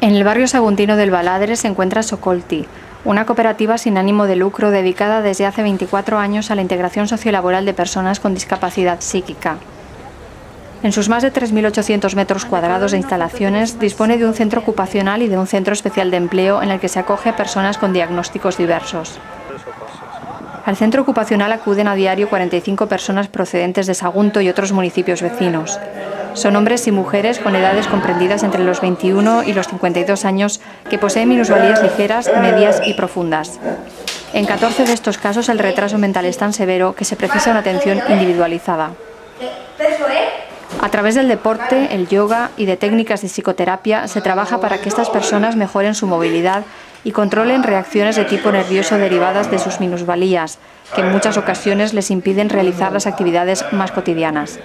En el barrio saguntino del Baladre se encuentra Socolti, una cooperativa sin ánimo de lucro dedicada desde hace 24 años a la integración sociolaboral de personas con discapacidad psíquica. En sus más de 3.800 metros cuadrados de instalaciones dispone de un centro ocupacional y de un centro especial de empleo en el que se acoge a personas con diagnósticos diversos. Al centro ocupacional acuden a diario 45 personas procedentes de Sagunto y otros municipios vecinos. Son hombres y mujeres con edades comprendidas entre los 21 y los 52 años que poseen minusvalías ligeras, medias y profundas. En 14 de estos casos el retraso mental es tan severo que se precisa una atención individualizada. A través del deporte, el yoga y de técnicas de psicoterapia se trabaja para que estas personas mejoren su movilidad y controlen reacciones de tipo nervioso derivadas de sus minusvalías, que en muchas ocasiones les impiden realizar las actividades más cotidianas.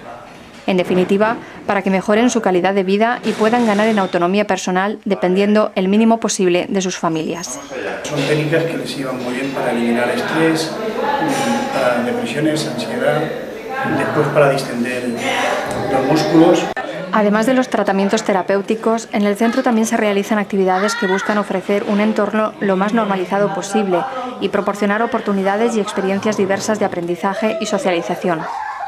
En definitiva, para que mejoren su calidad de vida y puedan ganar en autonomía personal dependiendo el mínimo posible de sus familias. Son técnicas que les iban muy bien para eliminar estrés, para depresiones, ansiedad, después para distender los músculos. Además de los tratamientos terapéuticos, en el centro también se realizan actividades que buscan ofrecer un entorno lo más normalizado posible y proporcionar oportunidades y experiencias diversas de aprendizaje y socialización.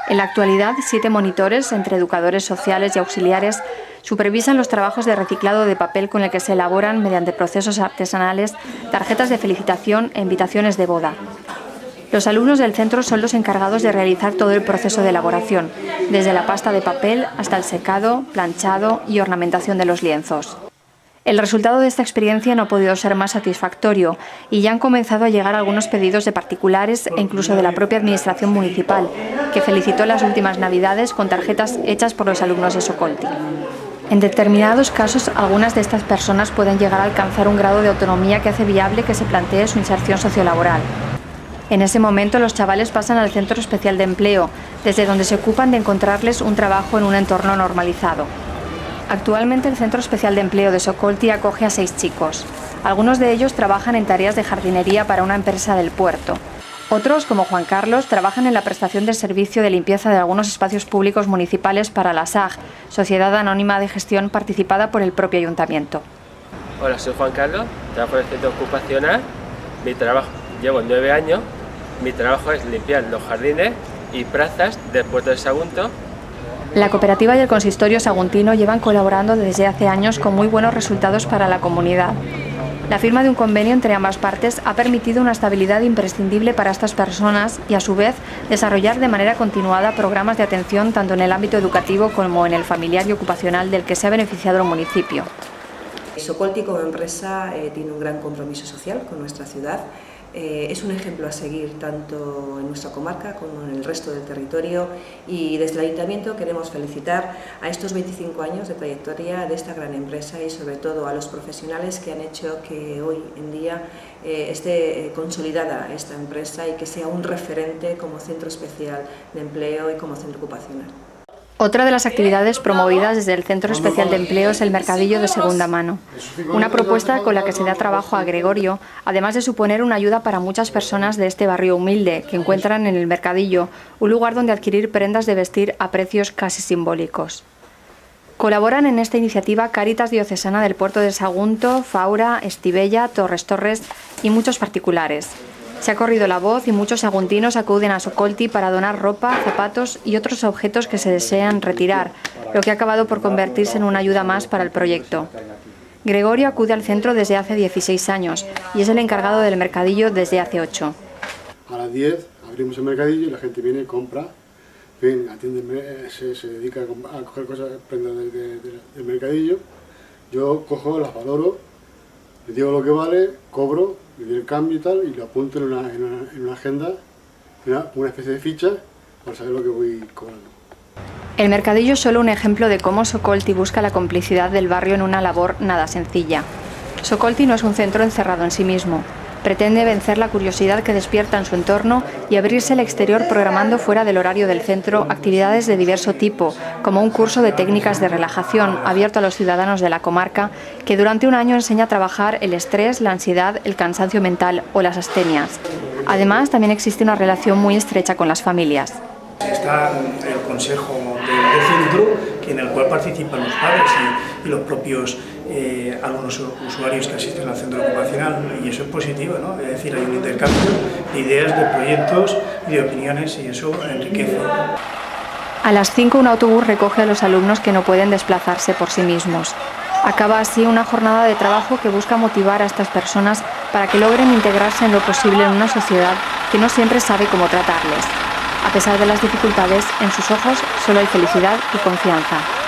En la actualidad, 7 monitores, entre educadores sociales y auxiliares, supervisan los trabajos de reciclado de papel con el que se elaboran, mediante procesos artesanales, tarjetas de felicitación e invitaciones de boda. Los alumnos del centro son los encargados de realizar todo el proceso de elaboración, desde la pasta de papel hasta el secado, planchado y ornamentación de los lienzos. El resultado de esta experiencia no ha podido ser más satisfactorio y ya han comenzado a llegar algunos pedidos de particulares e incluso de la propia administración municipal, que felicitó las últimas Navidades con tarjetas hechas por los alumnos de Socolti. En determinados casos, algunas de estas personas pueden llegar a alcanzar un grado de autonomía que hace viable que se plantee su inserción sociolaboral. En ese momento, los chavales pasan al Centro Especial de Empleo, desde donde se ocupan de encontrarles un trabajo en un entorno normalizado. Actualmente, el Centro Especial de Empleo de Socolti acoge a 6 chicos. Algunos de ellos trabajan en tareas de jardinería para una empresa del puerto. Otros, como Juan Carlos, trabajan en la prestación del servicio de limpieza de algunos espacios públicos municipales para la SAG, Sociedad Anónima de Gestión participada por el propio ayuntamiento. Hola, soy Juan Carlos, trabajo en el centro ocupacional. Llevo 9 años. Mi trabajo es limpiar los jardines y plazas del puerto de Sagunto. La cooperativa y el consistorio saguntino llevan colaborando desde hace años con muy buenos resultados para la comunidad. La firma de un convenio entre ambas partes ha permitido una estabilidad imprescindible para estas personas y, a su vez, desarrollar de manera continuada programas de atención tanto en el ámbito educativo como en el familiar y ocupacional del que se ha beneficiado el municipio. Socolti como empresa tiene un gran compromiso social con nuestra ciudad. Es un ejemplo a seguir tanto en nuestra comarca como en el resto del territorio, y desde el Ayuntamiento queremos felicitar a estos 25 años de trayectoria de esta gran empresa y sobre todo a los profesionales que han hecho que hoy en día esté consolidada esta empresa y que sea un referente como centro especial de empleo y como centro ocupacional. Otra de las actividades promovidas desde el Centro Especial de Empleo es el mercadillo de segunda mano, una propuesta con la que se da trabajo a Gregorio, además de suponer una ayuda para muchas personas de este barrio humilde que encuentran en el mercadillo un lugar donde adquirir prendas de vestir a precios casi simbólicos. Colaboran en esta iniciativa Cáritas Diocesana del Puerto de Sagunto, Faura, Estivella, Torres y muchos particulares. Se ha corrido la voz y muchos saguntinos acuden a Socolti para donar ropa, zapatos y otros objetos que se desean retirar, lo que ha acabado por convertirse en una ayuda más para el proyecto. Gregorio acude al centro desde hace 16 años y es el encargado del mercadillo desde hace 8. A las 10 abrimos el mercadillo y la gente viene, compra, atiende, se dedica a coger cosas, prendas del mercadillo. Yo cojo, las valoro, les digo lo que vale, cobro, le doy el cambio y tal, y lo apunto en una agenda, una especie de ficha, para saber lo que voy cobrando. El mercadillo es solo un ejemplo de cómo Socolti busca la complicidad del barrio en una labor nada sencilla. Socolti no es un centro encerrado en sí mismo. Pretende vencer la curiosidad que despierta en su entorno y abrirse al exterior programando fuera del horario del centro actividades de diverso tipo, como un curso de técnicas de relajación abierto a los ciudadanos de la comarca que durante un año enseña a trabajar el estrés, la ansiedad, el cansancio mental o las astenias. Además, también existe una relación muy estrecha con las familias. Está el consejo del centro, en el cual participan los padres y los propios algunos usuarios que asisten al centro ocupacional, y eso es positivo, ¿no? Es decir, hay un intercambio de ideas, de proyectos y de opiniones, y eso enriquece. A las 5 un autobús recoge a los alumnos que no pueden desplazarse por sí mismos. Acaba así una jornada de trabajo que busca motivar a estas personas para que logren integrarse en lo posible en una sociedad que no siempre sabe cómo tratarles. A pesar de las dificultades, en sus ojos solo hay felicidad y confianza.